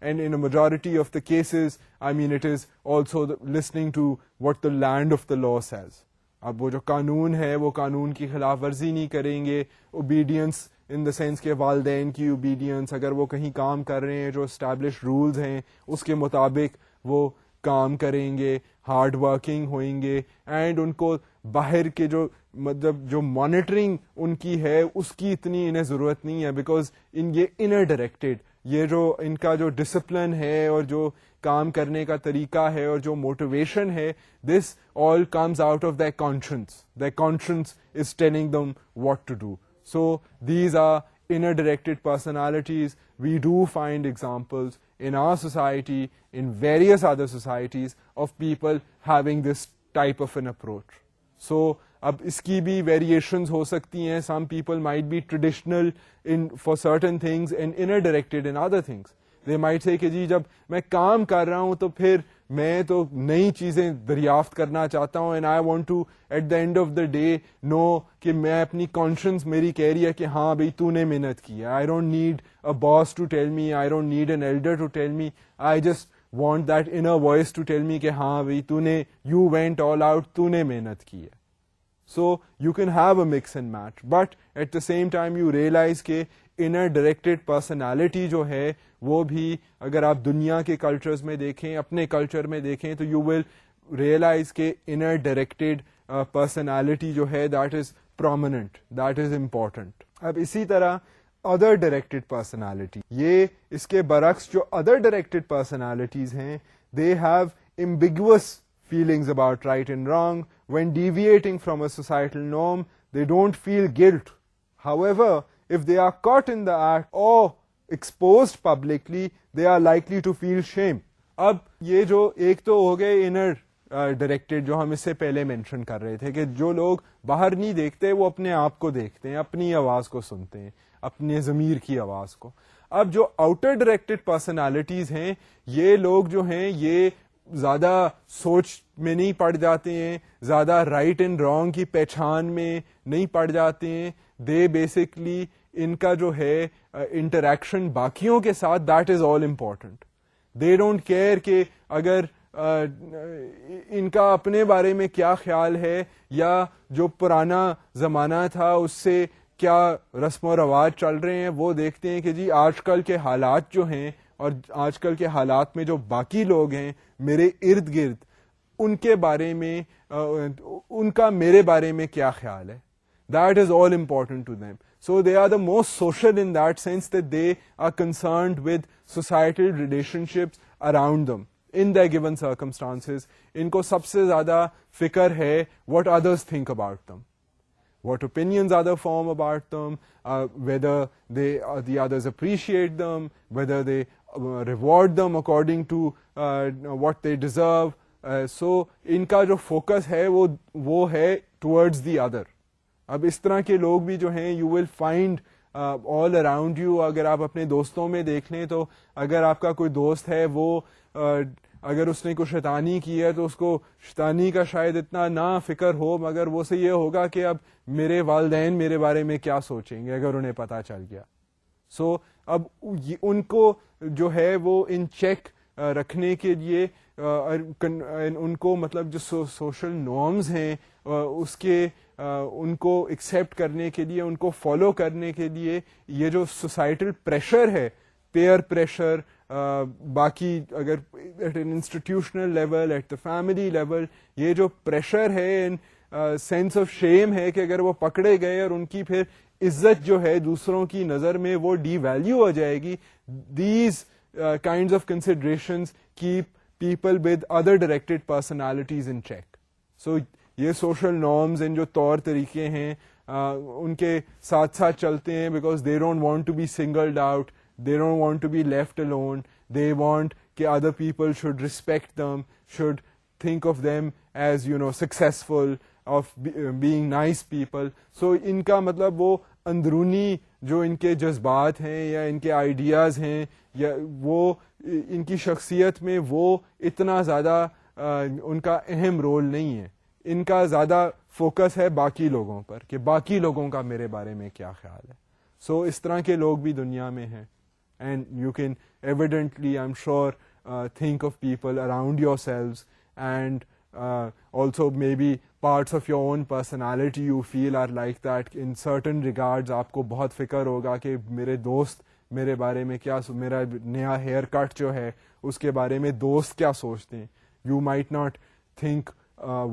And in a majority of the cases, I mean, it is also listening to what the land of the law says. اب وہ جو قانون ہے وہ قانون کی خلاف ورزی نہیں کریں گے. اوبیڈینس ان دا سینس کہ والدین کی اوبیڈینس, اگر وہ کہیں کام کر رہے ہیں جو اسٹیبلش رولز ہیں اس کے مطابق وہ کام کریں گے, ہارڈ ورکنگ ہوئیں گے, اینڈ ان کو باہر کے جو مطلب جو مانیٹرنگ ان کی ہے اس کی اتنی انہیں ضرورت نہیں ہے, بیکاز یہ انر ڈائریکٹڈ, یہ جو ان کا جو ڈسپلن ہے اور جو کام کرنے کا طریقہ ہے اور جو موٹیویشن ہے, this all comes out of their conscience. Their conscience is telling them what to do. So these are inner directed personalities. We do find examples in our society, in various other societies, of people having this type of an approach. So اب اس کی بھی variations ہو سکتی ہیں. Some people might be traditional in for certain things and inner directed in other things. They might say کہ جی جب میں کام کر رہا ہوں تو پھر میں تو نئی چیزیں دریافت کرنا چاہتا ہوں, and I want to at the end of the day know کہ میں اپنی کانشنس میری کہہ رہی ہے کہ ہاں بھائی تو نے محنت کی ہے. I don't need a boss to tell me, I don't need an elder to tell me, I just want that inner voice to tell me کہ ہاں بھائی تو نے, یو وینٹ آل آؤٹ, تو نے محنت کی ہے. So you can have a mix and match, but at the same time you realize کہ inner directed personality جو ہے وہ بھی اگر آپ دنیا کے کلچرز میں دیکھیں, اپنے کلچر میں دیکھیں, تو you will realize کہ inner directed personality جو ہے that is prominent, that is important. اب اسی طرح other directed personality, یہ اس کے برعکس جو other directed personalities ہیں, they have ambiguous feelings about right and wrong. When deviating from a societal norm, they don't feel guilt. However, if they are caught in the act or exposed publicly, they are likely to feel shame. اب یہ جو ایک تو ہو گئے inner directed جو ہم اس سے پہلے مینشن کر رہے تھے کہ جو لوگ باہر نہیں دیکھتے وہ اپنے آپ کو دیکھتے ہیں, اپنی آواز کو سنتے ہیں, اپنے ضمیر کی آواز کو. اب جو آؤٹر ڈائریکٹڈ پرسنالٹیز ہیں, یہ لوگ جو ہیں یہ زیادہ سوچ میں نہیں پڑ جاتے ہیں, زیادہ رائٹ اینڈ رانگ کی پہچان میں نہیں پڑ جاتے ہیں. دے بیسکلی ان کا جو ہے انٹریکشن باقیوں کے ساتھ, that is all important. They don't care کہ اگر ان کا اپنے بارے میں کیا خیال ہے یا جو پرانا زمانہ تھا اس سے کیا رسم و رواج چل رہے ہیں. وہ دیکھتے ہیں کہ جی آج کل کے حالات جو ہیں اور آج کل کے حالات میں جو باقی لوگ ہیں میرے ارد گرد, ان کے بارے میں ان کا میرے بارے میں کیا خیال ہے. That is all important to them. So they are the most social in that sense that they are concerned with societal relationships around them in their given circumstances. ان کو سب سے زیادہ فکر ہے what others think about them, what opinions others form about them, whether the others appreciate them, whether they reward them according to what they deserve. So ان کا جو focus ہے وہ ہے towards the other. اب اس طرح کے لوگ بھی جو ہیں you will find all around you. اگر آپ اپنے دوستوں میں دیکھ لیں تو اگر آپ کا کوئی دوست ہے وہ اگر اس نے کوئی شیطانی کی ہے تو اس کو شیطانی کا شاید اتنا نہ فکر ہو, مگر وہ سے یہ ہوگا کہ اب میرے والدین میرے بارے میں کیا سوچیں گے اگر انہیں پتہ چل گیا. سو اب ان کو جو ہے وہ ان چیک رکھنے کے لیے ان کو مطلب جو سوشل نارمز ہیں اس کے ان کو ایکسیپٹ کرنے کے لیے, ان کو فالو کرنے کے لیے یہ جو سوسائٹل پریشر ہے, پیئر پریشر, باقی اگر at an institutional level, at the family level, یہ جو پریشر ہے, سینس آف شیم ہے کہ اگر وہ پکڑے گئے اور ان کی پھر عزت جو ہے دوسروں کی نظر میں وہ ڈی ویلیو ہو جائے گی. These kinds of considerations keep people with other directed personalities in check. So یہ سوشل نارمز ان جو طور طریقے ہیں ان کے ساتھ ساتھ چلتے ہیں, because they don't want to be singled out, they don't want to be left alone, they want کہ other people should respect them, should think of them as successful, of being nice people. So ان کا مطلب وہ اندرونی جو ان کے جذبات ہیں یا ان کے آئیڈیاز ہیں یا وہ ان کی شخصیت میں وہ اتنا زیادہ ان کا اہم رول نہیں ہے. ان کا زیادہ فوکس ہے باقی لوگوں پر کہ باقی لوگوں کا میرے بارے میں کیا خیال ہے. سو اس طرح کے لوگ بھی دنیا میں ہیں. And you can evidently I am sure think of people around yourselves, and also maybe parts of your own personality you feel are like that in certain regards. آپ کو بہت فکر ہوگا کہ میرے دوست میرے بارے میں کیا, میرا نیا ہیئر کٹ جو ہے اس کے بارے میں دوست کیا سوچتے ہیں. You might not think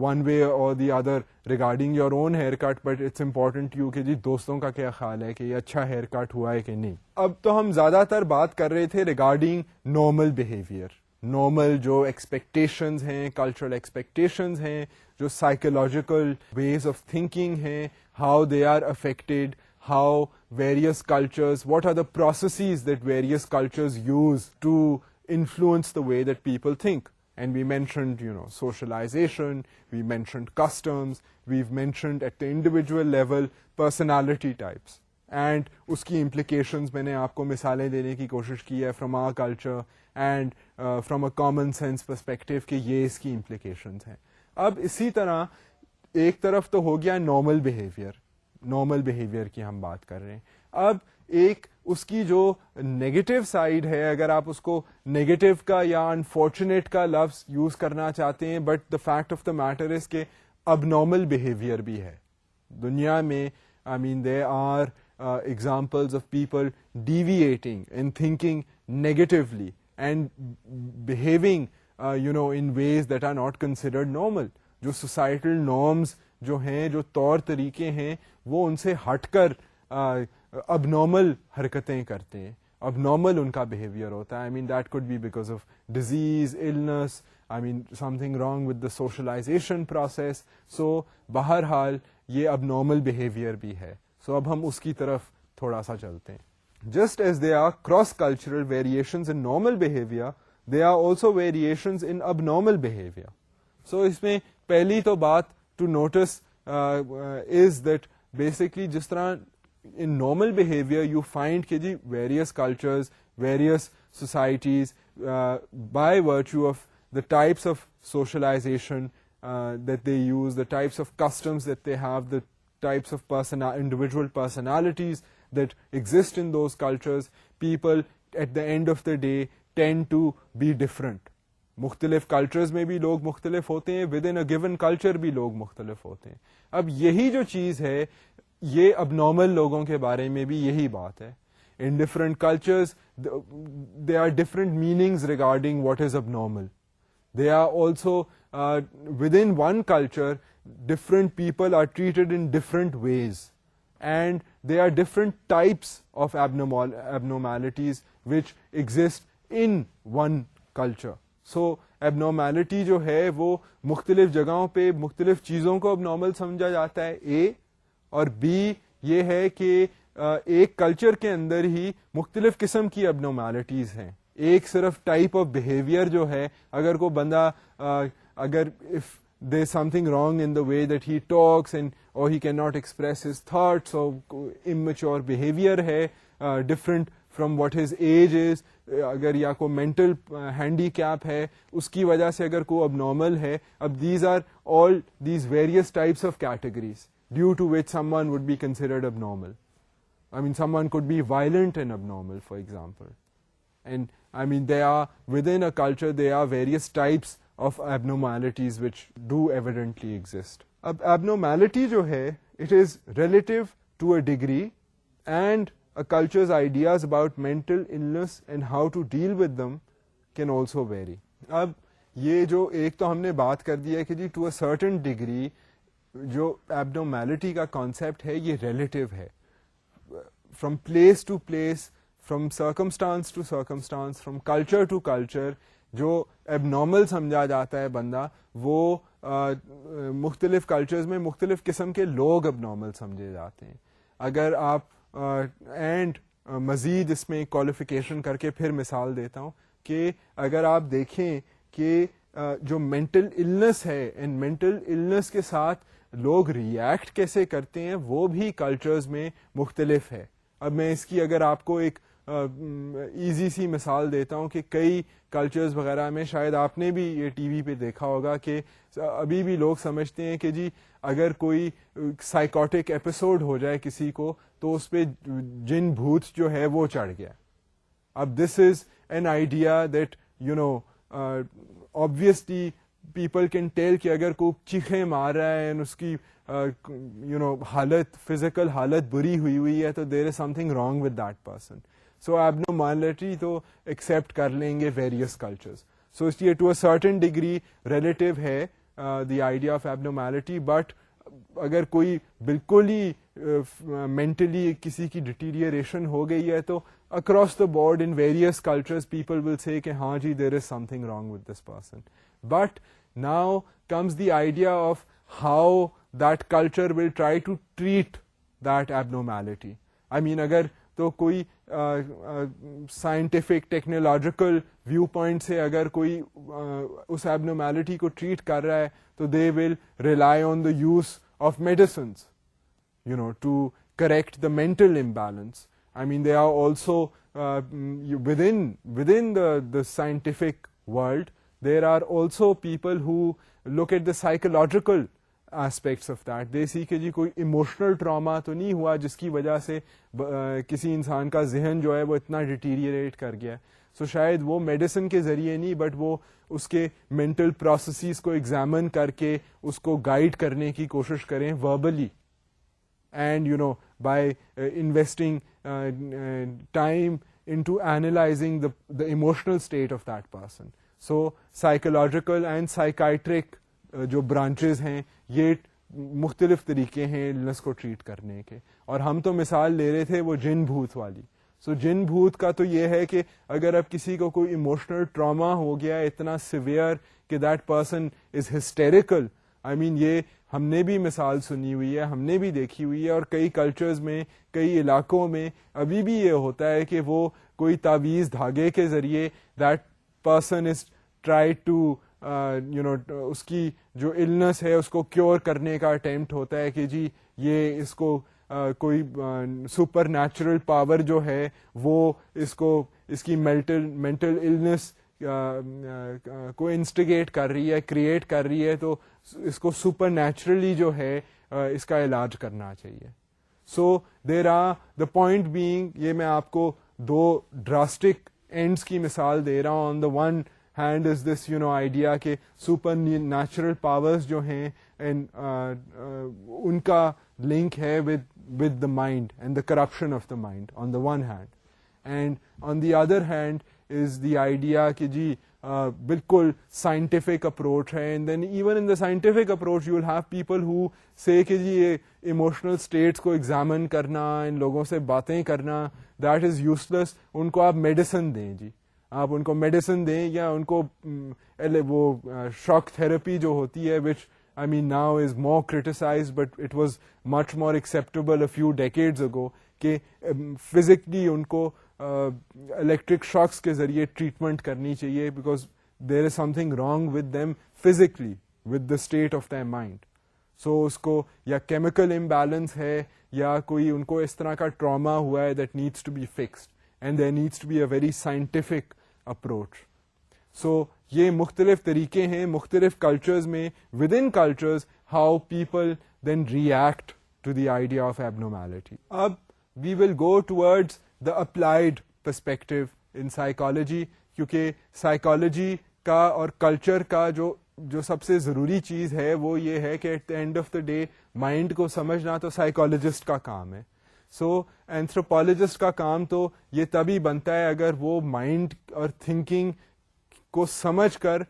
one way or the other regarding your own haircut, but it's important to you کہ جی دوستوں کا کیا خیال ہے کہ یہ اچھا ہیئر کٹ ہوا ہے کہ نہیں. اب تو ہم زیادہ تر بات کر رہے تھے ریگارڈنگ نارمل بیہیویئر. نارمل جو ایکسپیکٹیشنز ہیں, کلچرل ایکسپیکٹیشنز ہیں, جو سائیکولوجیکل ویز آف تھنکنگ ہیں, how they are affected, how various cultures, what are the processes that various cultures use to influence the way that people think. And we mentioned, socialization, we mentioned customs, we've mentioned at the individual level personality types. And اس کی implications میں نے آپ کو مثالیں دینے کی کوشش کی ہے from our culture and from a common sense perspective کہ یہ اس کی implications ہیں. اب اسی طرح ایک طرف تو ہو گیا نارمل بیہیویئر کی ہم بات کر رہے ہیں. اب ایک اس کی جو نیگیٹو سائڈ ہے, اگر آپ اس کو نیگیٹو کا یا انفارچونیٹ کا لفظ یوز کرنا چاہتے ہیں, but the fact of the matter is کہ اب نارمل بیہیویئر بھی ہے دنیا میں. I mean there are examples of people deviating and thinking negatively and behaving in ways that are not considered normal. جو societal norms جو ہیں, جو طور طریقے ہیں, وہ ان سے ہٹ کر اب نارمل حرکتیں کرتے ہیں, اب نارمل ان کا بیہیویئر ہوتا ہے. I mean that could be because of disease, illness, I mean something wrong with the socialization process. So بہرحال یہ اب نارمل بیہیویئر بھی ہے. سو اب ہم اس کی طرف تھوڑا سا چلتے ہیں. Just as there are cross cultural variations in normal behaviour, they are also variations in abnormal behaviour. So اس میں پہلی تو بات to notice is that basically جس طرح ان نارمل بیہیویئر یو فائنڈ کہ جی various cultures, various societies by virtue of the types of socialization that they use, the types of customs that they have, the types of individual personalities that exist in those cultures, people at the end of the day tend to be different. مختلف cultures میں بھی لوگ مختلف ہوتے ہیں, within a given culture بھی لوگ مختلف ہوتے ہیں. اب یہی جو چیز ہے یہ اب نارمل لوگوں کے بارے میں بھی یہی بات ہے. In different cultures there are different meanings regarding what is abnormal. They are also within one culture different people are treated in different ways, and there are different types of abnormalities which exist in one culture. So abnormality جو ہے وہ مختلف جگہوں پہ مختلف چیزوں کو abnormal سمجھا جاتا ہے A, اور B یہ ہے کہ ایک کلچر کے اندر ہی مختلف قسم کی abnormalities ہیں. ایک صرف ٹائپ آف بیہیویئر جو ہے, اگر کوئی بندہ اگر if there is something wrong in the way that he talks and اور he can not express his thoughts, اور اممیچور بیہیویئر ہے different from what his age is, اگر یا کوئی مینٹل ہینڈی کیپ ہے اس کی وجہ سے اگر کوئی اب نارمل ہے. اب these are all these various types of categories due to which someone would be considered abnormal. I mean someone could be violent and abnormal, for example. And I mean they are within a culture, there are various types of abnormalities which do evidently exist. Abnormality jo hai, it is relative to a degree, and a culture's ideas about mental illness and how to deal with them can also vary. اب یہ جو ایک تو ہم نے بات کر دی ہے کہ جی to a certain degree جو abnormality کا concept ہے یہ relative ہے. From place to place, from circumstance to circumstance, from culture to culture, جو abnormal سمجھا جاتا ہے بندہ وہ مختلف کلچرز میں مختلف قسم کے لوگ abnormal سمجھے جاتے ہیں. اگر آپ اینڈ مزید اس میں کوالیفیکیشن کر کے پھر مثال دیتا ہوں کہ اگر آپ دیکھیں کہ جو مینٹل النس ہے, اینڈ مینٹل النس کے ساتھ لوگ ریئیکٹ کیسے کرتے ہیں وہ بھی کلچرز میں مختلف ہے. اب میں اس کی اگر آپ کو ایک ایزی سی مثال دیتا ہوں کہ کئی کلچرز وغیرہ میں شاید آپ نے بھی یہ ٹی وی پہ دیکھا ہوگا کہ ابھی بھی لوگ سمجھتے ہیں کہ جی اگر کوئی سائیکوٹک ایپیسوڈ ہو جائے کسی کو تو اس پہ جن بھوت جو ہے وہ چڑھ گیا. اب this is an idea that you know obviously people can tell کہ اگر کوئی چیخیں مار رہا ہے اور اس کی حالت فزیکل حالت بری ہوئی ہے تو there is something wrong with that person. So abnormality تو ایکسیپٹ کر لیں گے ویریس کلچرز. سو اس لیے to a certain degree relative ہے دی آئیڈیا آف abnormality, بٹ اگر کوئی بالکل ہی مینٹلی کسی کی ڈیٹیریشن ہو گئی ہے تو across the board in various cultures people will say کہ ہاں جی there is something wrong with this person. But now comes the idea of how that culture will try to treat that abnormality. I mean اگر تو کوئی scientific technological view point سے اگر کوئی اس abnormality کو ٹریٹ کر رہا ہے تو they will rely on the use of medicines to correct the mental imbalance. I mean, they are also within the scientific world, there are also people who look at the psychological aspects of that. They see کہ جی کوئی emotional trauma تو نہیں ہوا جس کی وجہ سے کسی انسان کا ذہن جو ہے وہ اتنا deteriorate کر گیا. سو شاید وہ میڈیسن کے ذریعے نہیں بٹ وہ اس کے مینٹل پروسیسز کو ایگزامن کر کے اس کو گائیڈ کرنے کی کوشش کریں verbally. And by investing time into analyzing the emotional state of that person. So psychological and psychiatric جو branches ہیں یہ مختلف طریقے ہیں illness کو ٹریٹ کرنے کے. اور ہم تو مثال لے رہے تھے وہ جن بھوت والی. سو جن بھوت کا تو یہ ہے کہ اگر اب کسی کو کوئی ایموشنل ٹراما ہو گیا اتنا سیویئر کہ دیٹ پرسن از ہسٹیریکل. آئی مین یہ ہم نے بھی مثال سنی ہوئی ہے, ہم نے بھی دیکھی ہوئی ہے, اور کئی کلچرز میں کئی علاقوں میں ابھی بھی یہ ہوتا ہے کہ وہ کوئی تعویذ دھاگے کے ذریعے that person is try to اس کی جو النس ہے اس کو کیور کرنے کا اٹیمپٹ ہوتا ہے کہ جی یہ اس کو کوئی سپر نیچرل پاور جو ہے وہ اس کی مینٹل النس کو انسٹیگیٹ کر رہی ہے, کریٹ کر رہی ہے, تو اس کو سپر نیچرلی جو ہے اس کا علاج کرنا چاہیے. So there are the point being, یہ میں آپ کو دو ڈراسٹک اینڈس کی مثال دے رہا ہوں. On the one hand is this idea کہ سپر نیچرل پاورز جو ہیں ان کا لنک ہے with the mind and the corruption of the mind on the one hand, and on the other hand is the idea کہ جی بالکل scientific approach ہے. And then even in the scientific approach you will have people who say کہ جی یہ emotional states کو examine کرنا, ان لوگوں سے باتیں کرنا, دیٹ از یوزلیس. ان کو آپ میڈیسن دیں, جی آپ ان کو میڈیسن دیں یا ان کو وہ شاک تھراپی جو ہوتی ہے وچ I mean now is more criticized but it was much more acceptable a few decades ago کہ physically ان کو electric shocks کے ذریعے ٹریٹمنٹ کرنی چاہیے because there is something wrong with them physically with the state of their mind. So اس کو یا chemical imbalance ہے یا کوئی ان کو اس طرح کا trauma ہوا ہے that needs to be fixed and there needs to be a very scientific approach. So یہ مختلف طریقے ہیں مختلف کلچرز میں within cultures how people then react to the idea of abnormality. اب we will go towards the applied perspective in psychology, کیونکہ psychology کا اور کلچر کا جو سب سے ضروری چیز ہے وہ یہ ہے کہ at the end of the day mind کو سمجھنا تو سائیکالوجسٹ کا کام ہے. سو اینتھروپولوجسٹ کا کام تو یہ تبھی بنتا ہے اگر وہ مائنڈ اور تھنکنگ کو سمجھ کر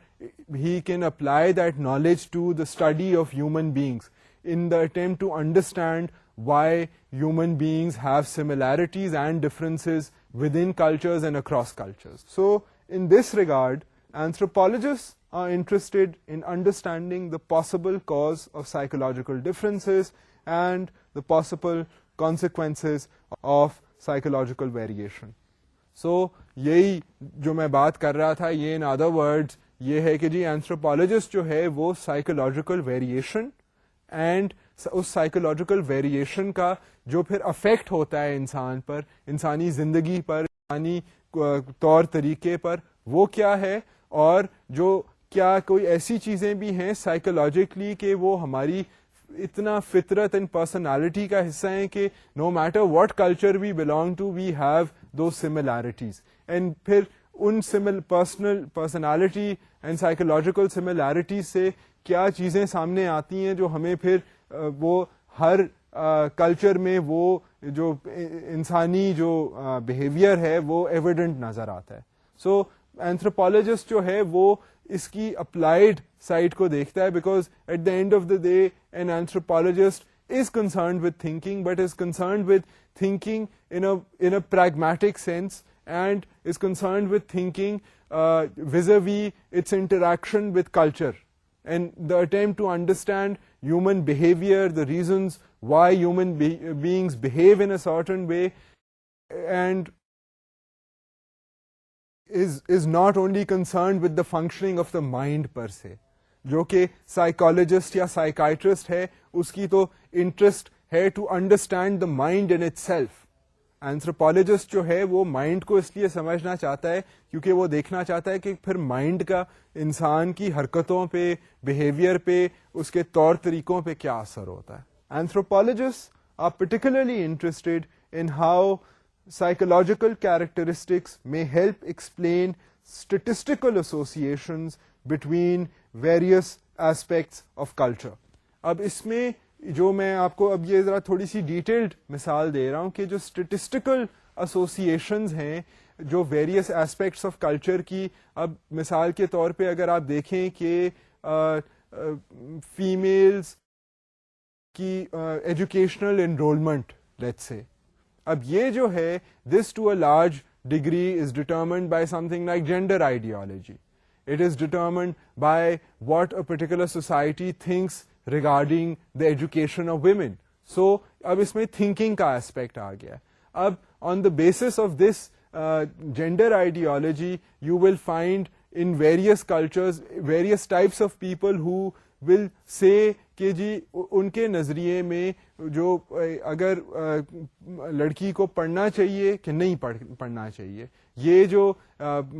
he can apply that knowledge to the study of human beings in the attempt to understand why human beings have similarities and differences within cultures and across cultures. So in this regard, anthropologists are interested in understanding the possible cause of psychological differences and the possible consequences of psychological variation. سو یہی جو میں بات کر رہا تھا یہ in other words یہ ہے کہ جی اینتھروپولوجسٹ جو ہے وہ سائیکولوجیکل ویریشن اینڈ اس سائیکولوجیکل ویریشن کا جو پھر افیکٹ ہوتا ہے انسان پر, انسانی زندگی پر, انسانی طور طریقے پر, وہ کیا ہے, اور جو کیا کوئی ایسی چیزیں بھی ہیں سائیکولوجیکلی کہ وہ ہماری اتنا فطرت اینڈ پرسنالٹی کا حصہ ہیں کہ no matter what culture we belong to we have دو سملیرٹیز, اینڈ پھر ان پرسنالٹی اینڈ سائیکولوجیکل سملیرٹیز سے کیا چیزیں سامنے آتی ہیں جو ہمیں پھر وہ ہر کلچر میں وہ جو انسانی جو بیہیویئر ہے وہ ایویڈنٹ نظر آتا ہے. سو اینتھروپولوجسٹ جو ہے وہ اس کی اپلائیڈ سائڈ کو دیکھتا ہے, because at the end of the day an anthropologist is concerned with thinking, but is concerned with thinking in a pragmatic sense, and is concerned with thinking vis-a-vis its interaction with culture, and the attempt to understand human behavior, the reasons why human beings behave in a certain way, and is not only concerned with the functioning of the mind per se, جو کہ psychologist یا psychiatrist ہے اس کی تو interest ہے to understand the mind in itself. Anthropologist جو ہے وہ مائنڈ کو اس لیے سمجھنا چاہتا ہے کیونکہ وہ دیکھنا چاہتا ہے کہ پھر مائنڈ کا انسان کی حرکتوں پہ, بیہیویئر پہ, اس کے طور طریقوں پہ کیا اثر ہوتا ہے. Anthropologist are particularly interested in how psychological characteristics may help explain statistical associations between various aspects of culture. اب اس میں جو میں آپ کو اب یہ ذرا تھوڑی سی ڈیٹیلڈ مثال دے رہا ہوں کہ جو اسٹیٹسٹیکل ایسوسیشنز ہیں جو ویریس ایسپیکٹس آف کلچر کی, اب مثال کے طور پہ اگر آپ دیکھیں کہ فیمیلز کی ایجوکیشنل انرولمنٹ لیٹس سے, اب یہ جو ہے this to a large degree is determined by something like gender ideology. It is determined by what a particular society thinks regarding the education of women. So اب اس میں thinking کا aspect آ گیا. اب on the basis of this gender ideology you will find in various cultures various types of people who will say کہ جی ان کے نظریے میں جو اگر لڑکی کو پڑھنا چاہیے کہ نہیں پڑھنا چاہیے, یہ جو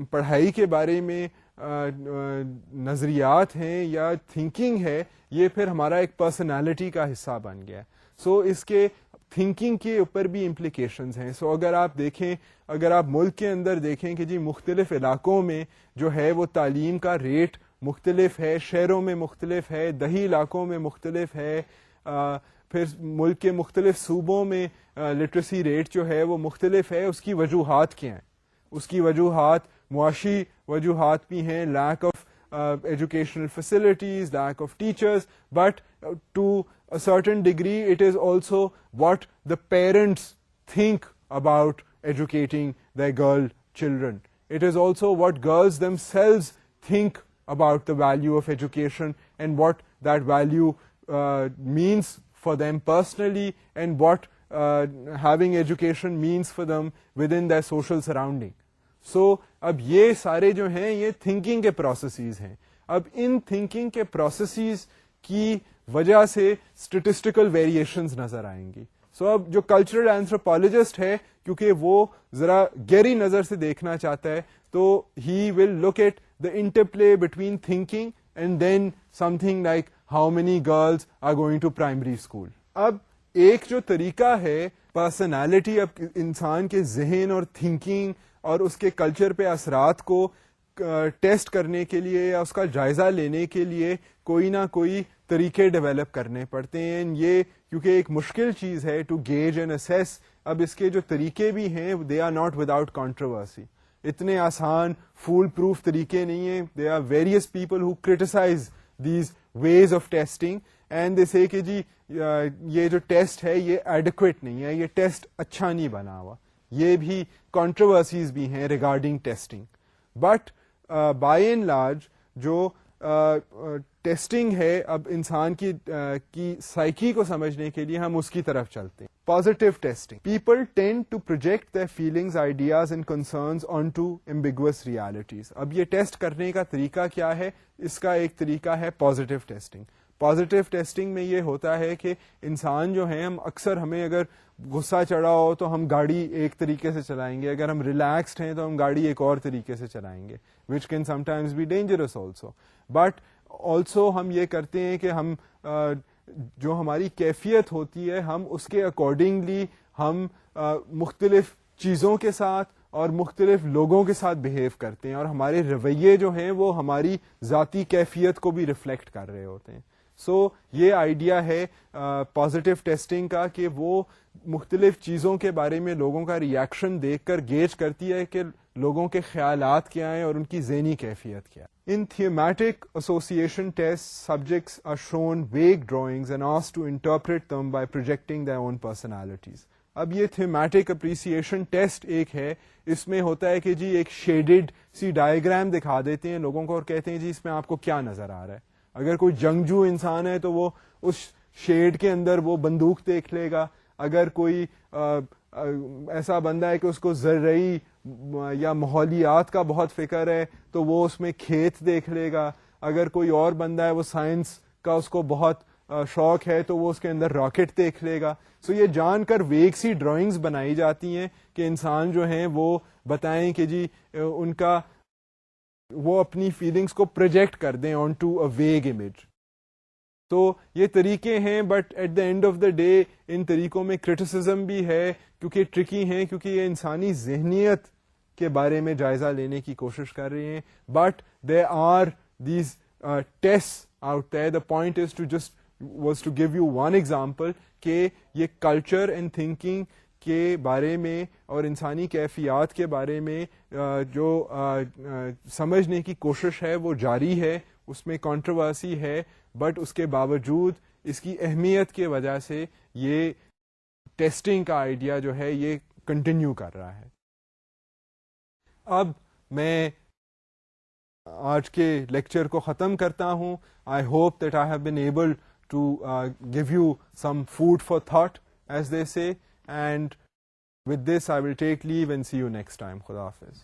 پڑھائی کے بارے میں نظریات ہیں یا تھنکنگ ہے, یہ پھر ہمارا ایک پرسنالٹی کا حصہ بن گیا. سو اس کے تھنکنگ کے اوپر بھی امپلیکیشنز ہیں. سو اگر آپ دیکھیں, اگر آپ ملک کے اندر دیکھیں کہ جی مختلف علاقوں میں جو ہے وہ تعلیم کا ریٹ مختلف ہے, شہروں میں مختلف ہے, دیہی علاقوں میں مختلف ہے, پھر ملک کے مختلف صوبوں میں لٹریسی ریٹ جو ہے وہ مختلف ہے. اس کی وجوہات کیا ہیں؟ اس کی وجوہات معاشی وجوہات بھی ہیں, lack of educational facilities, lack of teachers, but to a certain degree it is also what the parents think about educating their girl children. It is also what girls themselves think about the value of education and what that value means for them personally and what having education means for them within their social surrounding. So اب یہ سارے جو ہیں یہ thinking کے processes ہیں. اب ان thinking کے processes کی وجہ سے اسٹیٹسٹیکل ویریشنز نظر آئیں گی. سو اب جو کلچرل اینتھروپولوجسٹ ہے کیونکہ وہ ذرا گہری نظر سے دیکھنا چاہتا ہے تو he will look at the interplay between thinking and then something like how many girls are going to primary school. اب ایک جو طریقہ ہے پرسنالٹی اب انسان کے ذہن اور تھنکنگ اور اس کے کلچر پہ اثرات کو ٹیسٹ کرنے کے لیے یا اس کا جائزہ لینے کے لیے کوئی نہ کوئی طریقے ڈیولپ کرنے پڑتے ہیں. یہ کیونکہ ایک مشکل چیز ہے ٹو گیج اینڈ اسیس. اب اس کے جو طریقے بھی ہیں they are not without controversy. اتنے آسان فول پروف طریقے نہیں ہیں. They are various people who criticize these ways of testing and they say کہ جی یہ جو ٹیسٹ ہے یہ ایڈیکویٹ نہیں ہے, یہ ٹیسٹ اچھا نہیں بنا ہوا. یہ بھی کانٹروورسیز بھی ہیں regarding testing. But by and large جو ٹیسٹنگ ہے اب انسان کی سائیکی کو سمجھنے کے لیے ہم اس کی طرف چلتے ہیں. Positive testing. People tend to project their feelings, ideas and concerns on to ambiguous realities. اب یہ ٹیسٹ کرنے کا طریقہ کیا ہے؟ اس کا ایک طریقہ ہے پازیٹیو ٹیسٹنگ. پازیٹیو ٹیسٹنگ میں یہ ہوتا ہے کہ انسان جو ہیں ہم اکثر ہمیں اگر غصہ چڑھا ہو تو ہم گاڑی ایک طریقے سے چلائیں گے, اگر ہم ریلیکسڈ ہیں تو ہم گاڑی ایک اور طریقے سے چلائیں گے, which can sometimes be dangerous also. But also ہم یہ کرتے ہیں کہ ہم جو ہماری کیفیت ہوتی ہے ہم اس کے اکارڈنگلی ہم مختلف چیزوں کے ساتھ اور مختلف لوگوں کے ساتھ بہیو کرتے ہیں, اور ہمارے رویے جو ہیں وہ ہماری ذاتی کیفیت کو بھی ریفلیکٹ کر رہے ہوتے ہیں. سو یہ آئیڈیا ہے پازیٹیو ٹیسٹنگ کا کہ وہ مختلف چیزوں کے بارے میں لوگوں کا ریئیکشن دیکھ کر گیج کرتی ہے کہ لوگوں کے خیالات کیا ہیں اور ان کی ذہنی کیفیت کیا ہے. In thematic association tests, subjects are shown vague drawings and asked to interpret them by projecting their own personalities. اب یہ تھیمیٹک اپریسیشن ٹیسٹ ایک ہے, اس میں ہوتا ہے کہ جی ایک شیڈڈ سی ڈائیگرام دکھا دیتے ہیں لوگوں کو اور کہتے ہیں جی اس میں آپ کو کیا نظر آ رہا ہے. اگر کوئی جنگجو انسان ہے تو وہ اس شیڈ کے اندر وہ بندوق دیکھ لے گا, اگر کوئی ایسا بندہ ہے کہ اس کو زرعی یا ماحولیات کا بہت فکر ہے تو وہ اس میں کھیت دیکھ لے گا, اگر کوئی اور بندہ ہے وہ سائنس کا اس کو بہت شوق ہے تو وہ اس کے اندر راکٹ دیکھ لے گا. سو یہ جان کر ویگ سی ڈرائنگز بنائی جاتی ہیں کہ انسان جو ہیں وہ بتائیں کہ جی ان کا وہ اپنی فیلنگز کو پروجیکٹ کر دیں on to a wig image. تو یہ طریقے ہیں, but at the end of the day ان طریقوں میں کرٹیسزم بھی ہے کیونکہ ٹرکی ہیں, کیونکہ یہ انسانی ذہنیت کے بارے میں جائزہ لینے کی کوشش کر رہے ہیں. But there are these test out there. The point is to just was to give you one example کہ یہ کلچر اینڈ تھنکنگ کے بارے میں اور انسانی کیفیات کے بارے میں جو سمجھنے کی کوشش ہے وہ جاری ہے, اس میں کنٹروورسی ہے, بٹ اس کے باوجود اس کی اہمیت کی وجہ سے یہ ٹیسٹنگ کا آئیڈیا جو ہے یہ کنٹینیو کر رہا ہے. اب میں آج کے لیکچر کو ختم کرتا ہوں. I hope that I have been able to give you some food for thought as they say, and with this I will take leave and see you next time. خدا حافظ.